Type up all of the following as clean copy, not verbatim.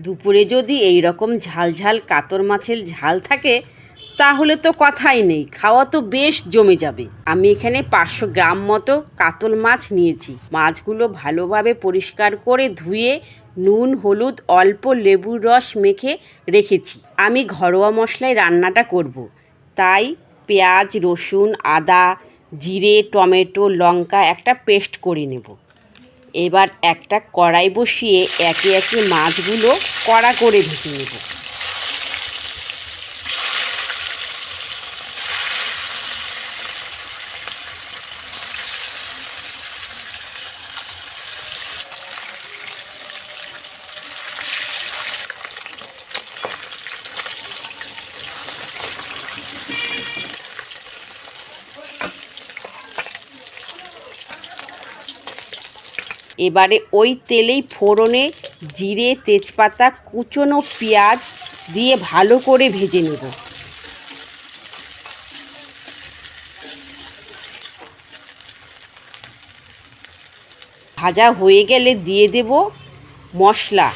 দুপুরে যদি এই রকম ঝাল ঝাল কাতল মাছের ঝাল থাকে তাহলে তো কথাই নেই, খাওয়া তো বেশ জমে যাবে। আমি এখানে 500 গ্রাম মতো কাতল মাছ নিয়েছি। মাছগুলো ভালোভাবে পরিষ্কার করে ধুয়ে নুন হলুদ অল্প লেবুর রস মেখে রেখেছি। আমি ঘরোয়া মশলায় রান্নাটা করব, তাই পেঁয়াজ রসুন আদা জিরে টমেটো লঙ্কা একটা পেস্ট করে নেব। এবার একটা কড়াই বসিয়ে একে একে মাছগুলো কড়া করে ভেজে নেব। এবারে ওই তেলেই ফোড়নে জিরে তেজপাতা কুচনো পেঁয়াজ দিয়ে ভালো করে ভেজে নেব। ভাজা হয়ে গেলে দিয়ে দেব মশলা।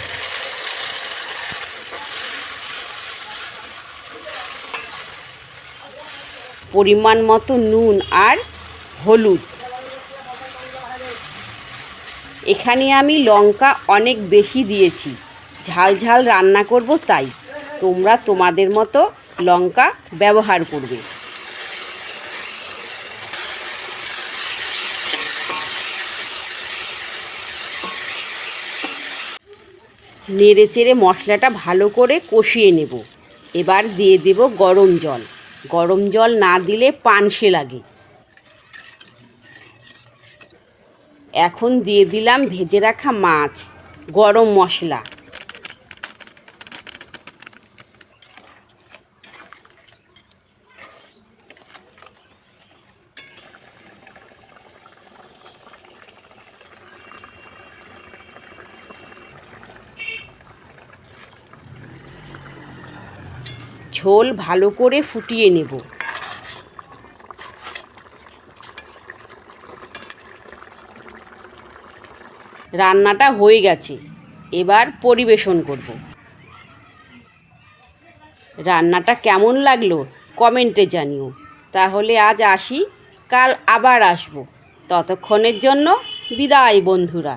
পরিমাণ মতো নুন আর হলুদ। এখানে আমি লঙ্কা অনেক বেশি দিয়েছি, ঝাল ঝাল রান্না করব, তাই তোমরা তোমাদের মতো লঙ্কা ব্যবহার করবে। নেড়ে চেড়ে মশলাটা ভালো করে কষিয়ে নেব। এবার দিয়ে দেব গরম জল। গরম জল না দিলে পানসে লাগে। এখন দিয়ে দিলাম ভেজে রাখা মাছ, গরম মশলা। ঝোল ভালো করে ফুটিয়ে নেব। রান্নাটা হয়ে গেছে, এবার পরিবেশন করব। রান্নাটা কেমন লাগলো কমেন্টে জানিও। তাহলে আজ আসি, কাল আবার আসবো। ততক্ষণের জন্য বিদায় বন্ধুরা।